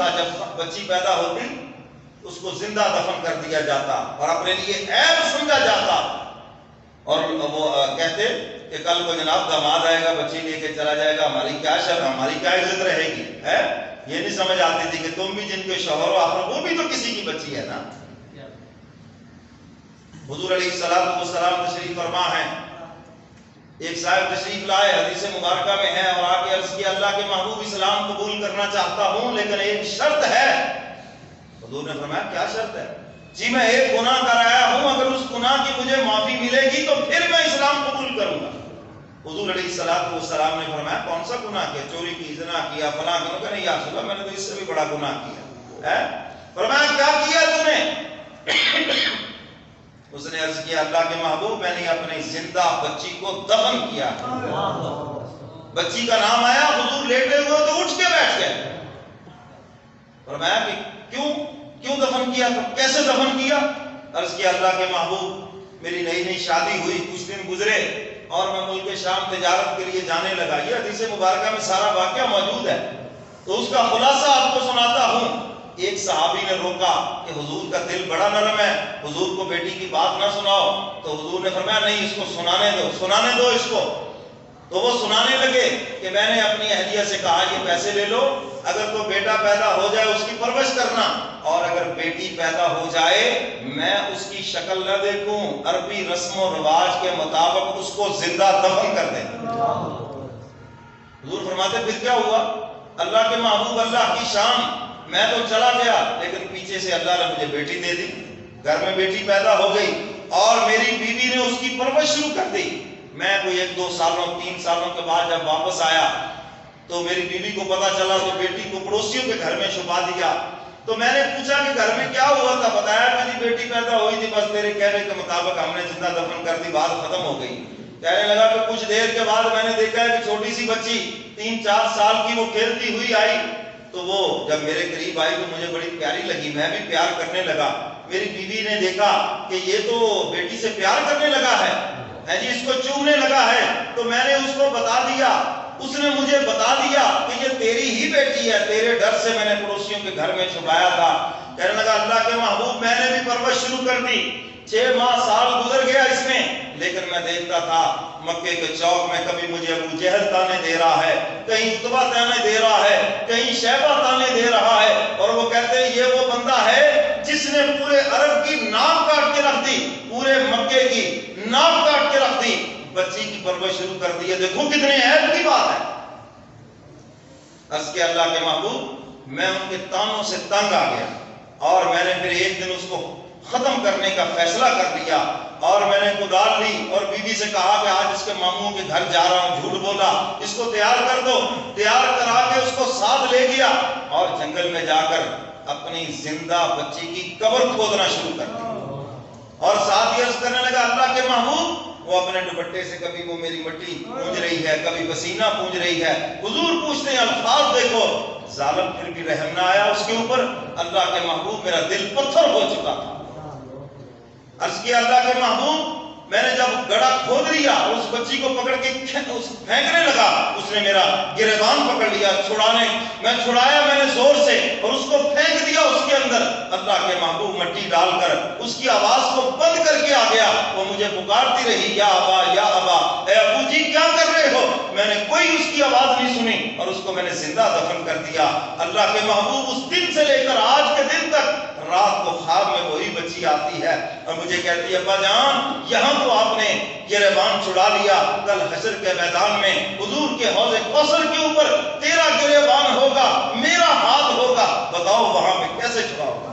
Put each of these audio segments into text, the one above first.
تھا جب بچی پیدا ہوتی اس کو زندہ دفن کر دیا جاتا اور اپنے لیے عیب سمجھا جاتا، اور وہ کہتے کہ کل کو جناب داماد آئے گا بچی لے کے چلا جائے گا، ہماری کیا شرم، ہماری کیا عزت رہے گی ہے۔ یہ نہیں سمجھ آتی تھی کہ تم بھی جن کے شوہر ہو آخر وہ بھی تو کسی کی بچی ہے نا۔ حضور علیہ السلام تشریف فرما ہے، ایک صاحب تشریف لائے، حدیث مبارکہ میں ہے، اور آ کے عرض کیا اللہ کے محبوب اسلام قبول کرنا چاہتا ہوں لیکن ایک شرط ہے۔ حضور نے فرمایا کیا شرط ہے؟ جی میں ایک گناہ کر آیا ہوں، اگر اس گناہ کی مجھے معافی ملے گی تو پھر میں اسلام قبول کروں گا۔ حضور علیہ السلام نے فرمایا کون سا گناہ کیا؟ چوری کی، زنا کیا، فلاں کیا؟ نہیں یا رسول اللہ میں نے تو اس سے بھی بڑا گناہ کیا ہے۔ فرمایا کیا کیا تم نے؟ اس نے عرض کیا اللہ کے محبوب میں نے اپنی زندہ بچی کو دفن کیا۔ بچی کا نام آیا، حضور لیٹے ہوئے تو اٹھ کے بیٹھ گئے۔ فرمایا کہ کیوں دفن کیا؟ کیسے دفن کیا؟ عرض کیا اللہ کے محبوب میری نئی شادی ہوئی، کچھ دن گزرے اور میں ملک شام تجارت کے لیے جانے لگا۔ یہ حدیث مبارکہ میں سارا واقعہ موجود ہے، تو اس کا خلاصہ آپ کو سناتا ہوں۔ ایک صحابی نے روکا کہ حضور کا دل بڑا نرم ہے، حضور کو بیٹی کی بات نہ سناؤ، تو حضور نے فرمایا نہیں اس کو سنانے دو اس کو۔ تو وہ سنانے لگے کہ میں نے اپنی اہلیہ سے کہا یہ پیسے لے لو، اگر تو بیٹا پیدا ہو جائے اس کی پرورش کرنا، اور اگر بیٹی پیدا ہو جائے میں اس کی شکل نہ دیکھوں، عربی رسم و رواج کے مطابق اس کو زندہ دفن کر دیں۔ حضور فرماتے پھر کیا ہوا؟ اللہ کے محبوب اللہ کی شان، میں تو چلا گیا لیکن پیچھے سے اللہ نے مجھے بیٹی دے دی، گھر میں بیٹی پیدا ہو گئی اور میری بیوی نے اس کی پرورش شروع کر دی۔ میں کوئی 1-2 سالوں 3 سالوں کے بعد جب واپس آیا تو میری بیوی کو پتا چلا تو بیٹی کو پڑوسیوں کے گھر میں چھپا دیا۔ تو میں نے پوچھا کہ گھر میں کیا ہوا تھا؟ بتایا میری بیٹی پیدا ہوئی تھی، بس تیرے کہنے کے مطابق ہم نے زندہ دفن کر دی، بات ختم ہو گئی۔ کہنے لگا کہ کچھ دیر کے بعد میں نے دیکھا کہ چھوٹی سی بچی 3-4 سال کی وہ کھیلتی ہوئی آئی، تو وہ جب میرے قریب آئی تو مجھے بڑی پیاری لگی، میں بھی پیار کرنے لگا۔ میری بیوی نے دیکھا کہ یہ تو بیٹی سے پیار کرنے لگا ہے جی، اس کو چومنے لگا ہے، تو میں نے اس کو بتا دیا، اس نے مجھے بتا دیا کہ یہ تیری ہی بیٹی ہے، تیرے ڈر سے میں نے پڑوسیوں کے گھر میں چھپایا تھا۔ کہنے لگا اللہ کے محبوب میں نے بھی پرورش شروع کر دی، 6 ماہ سال گزر گیا اس میں، لیکن میں دیکھتا تھا مکے کے چوک میں کبھی مجھے ابو جہل تانے دے رہا ہے، کہیں عتبہ تانے دے رہا ہے، کہیں شیبہ تانے دے رہا ہے، اور وہ کہتے ہیں یہ وہ بندہ ہے جس نے پورے عرب کی ناک کاٹ کے رکھ دی، پورے مکے کی ناک کاٹ کے رکھ دی، بچی کی پرورش شروع کر دی ہے۔ دیکھو کتنے عیب کی بات ہے۔ عرض کے اللہ کے محبوب میں ان کے تانوں سے تنگ آ گیا اور میں نے پھر ایک دن اس کو ختم کرنے کا فیصلہ کر لیا، اور میں نے کدال لی اور بیوی سے کہا کہ آج اس کے ماموں کے گھر جا رہا ہوں، جھوٹ بولا، اس کو تیار کر دو، تیار کرا کے اس کو ساتھ لے گیا اور جنگل میں جا کر اپنی زندہ بچی کی قبر کھودنا شروع کر دی، اور ساتھ ہی عرض کرنے لگا اللہ کے محبوب وہ اپنے دوپٹے سے کبھی وہ میری مٹی پونجھ رہی ہے، کبھی پسینہ پونجھ رہی ہے۔ حضور پوچھتے ہیں الفاظ دیکھو، ظالم پھر بھی رحم نہ آیا اس کے اوپر۔ اللہ کے محبوب میرا دل پتھر ہو چکا تھا۔ عرض کیا اللہ کے محبوب میں نے جب گڑھا کھود لیا اور اس بچی کو پکڑ کے پھینکنے لگا، اس نے میرا گریبان پکڑ لیا، میں چھڑایا میں نے زور سے اور اس کو پھینک دیا اس کے اندر۔ اللہ کے محبوب مٹی ڈال کر اس کی آواز کو بند کر کے آ گیا، وہ مجھے پکارتی رہی یا ابا یا ابا، اے ابو جی کیا کر رہے ہو؟ میں نے کوئی اس کی آواز نہیں سنی اور اس کو میں نے زندہ دفن کر دیا۔ اللہ کے محبوب اس دن سے لے کر آج کے دن تک رات کو خواب میں وہی بچی آتی ہے اور مجھے کہتی ہے ابا جان یہاں تو آپ نے گریبان چھڑا لیا، کل حشر کے میدان میں حضور کے حوض کوثر کے اوپر تیرا گریبان ہوگا، میرا ہاتھ ہوگا، بتاؤ وہاں پہ کیسے چھڑاؤ گا؟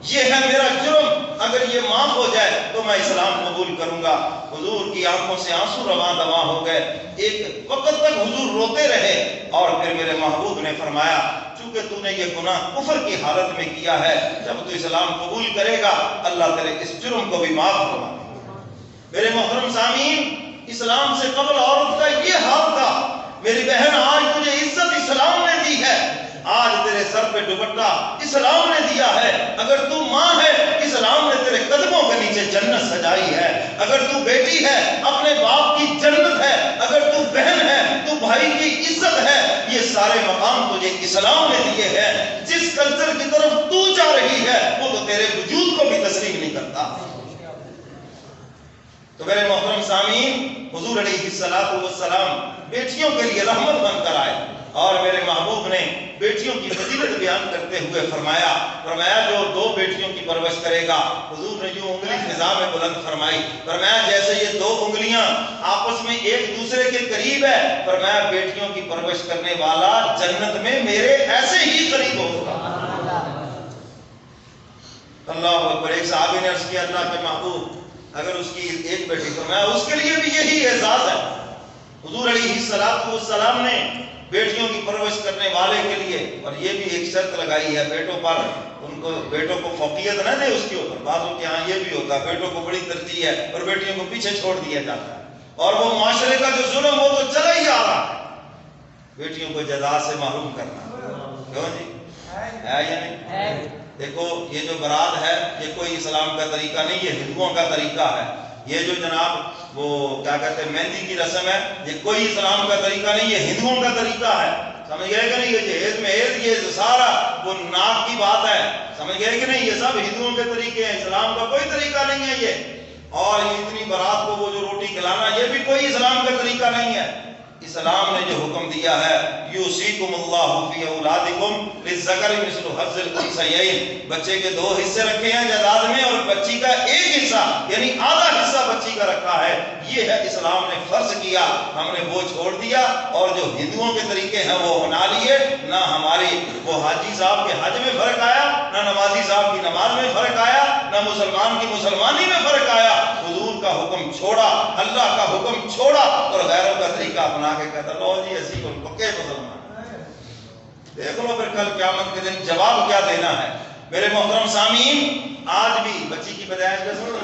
یہ ہے میرا جرم، اگر یہ معاف ہو جائے تو میں اسلام قبول کروں گا۔ حضور کی آنکھوں سے آنسو رواں دواں ہو گئے، ایک وقت تک حضور روتے رہے اور پھر میرے محبوب نے فرمایا چونکہ تو نے یہ گناہ کفر کی حالت میں کیا ہے، جب تو اسلام قبول کرے گا اللہ تیرے اس جرم کو بھی معاف فرما دے گا۔ میرے محترم سامعین، اسلام سے قبل عورت کا یہ حال تھا۔ میری بہن آج تجھے عزت اسلام نے دی ہے، آج تیرے سر پہ دوپٹہ اسلام نے دیا ہے، اگر تو ماں ہے اسلام نے تیرے قدموں کے نیچے جنت سجائی ہے، اگر تو بیٹی ہے اپنے باپ کی جنت ہے، اگر تو بہن ہے تو بھائی کی عزت ہے، یہ سارے مقام تجھے یہ اسلام نے دیے ہیں. جس کلچر کی طرف تو جا رہی ہے وہ تو تیرے وجود کو بھی تسلیم نہیں کرتا. تو میرے محترم سامعین، حضور علیہ الصلوۃ والسلام بیٹیوں کے لیے رحمت بن کر آئے، اور میرے محبوب نے بیٹیوں کی فضیلت بیان کرتے ہوئے فرمایا جو 2 بیٹیوں کی پرورش کرے گا، حضور نے جو انگلی فضا میں بلند فرمائی، فرمایا جیسے یہ 2 انگلیاں آپس میں ایک دوسرے کے قریب ہے، فرمایا بیٹیوں کی پرورش کرنے والا جنت میں میرے ایسے ہی قریب ہوگا. اللہ اکبر. ایک صحابی نے عرض کیا اللہ کے محبوب اگر اس کی ایک بیٹی، فرمایا اس کے لیے بھی یہی اعزاز ہے. حضور علیہ الصلوۃ والسلام نے بیٹیوں کی پرورش کرنے والے کے لیے، اور یہ بھی ایک شرط لگائی ہے بیٹوں پر، ان کو بیٹوں کو فوقیت نہ دے اس کے اوپر. بعضوں کے یہاں یہ بھی ہوتا ہے بیٹوں کو بڑی ترجیح ہے اور بیٹیوں کو پیچھے چھوڑ دیا جاتا ہے، اور وہ معاشرے کا جو ظلم وہ تو چلا ہی آ رہا ہے، بیٹیوں کو جزا سے محروم کرنا. کیوں جی؟ ہے یا نہیں؟ دیکھو یہ جو برات ہے یہ کوئی اسلام کا طریقہ نہیں، یہ ہندوؤں کا طریقہ ہے. یہ جو جناب وہ کیا کہتے ہیں مہندی کی رسم ہے، یہ کوئی اسلام کا طریقہ نہیں، یہ ہندوؤں کا طریقہ ہے. سمجھ گئے کہ نہیں؟ یہ جہیز مہیز یہ سارا وہ ناک کی بات ہے، سمجھ گئے کہ نہیں؟ یہ سب ہندوؤں کے طریقے ہیں، اسلام کا کوئی طریقہ نہیں ہے یہ. اور یہ اتنی برات کو وہ جو روٹی کھلانا یہ بھی کوئی اسلام کا طریقہ نہیں ہے. اسلام نے جو حکم دیا ہے یوصیکم اللہ فی اولادکم للذکر مثل حظ الانثیین، بچے کے 2 حصے رکھے ہیں جائیداد میں، اور بچی کا 1 حصہ یعنی آدھا حصہ بچی کا رکھا ہے. یہ ہے اسلام نے فرض کیا، ہم نے وہ چھوڑ دیا، اور جو ہندوؤں کے طریقے ہیں وہ اپنا لیے. نہ ہماری وہ حاجی صاحب کے حج میں فرق آیا، نہ نمازی صاحب کی نماز میں فرق آیا، نہ مسلمان کی مسلمانی میں فرق آیا. حضور کا حکم چھوڑا، اللہ کا حکم چھوڑا، اور غیروں کا طریقہ اپنا کے کہتا لو جی اسی کو پکے مسلمان. دیکھ لو پھر کل قیامت کے دن جواب کیا دینا ہے. میرے محترم سامعین، آج بھی بچی کی پیدائش کا سنو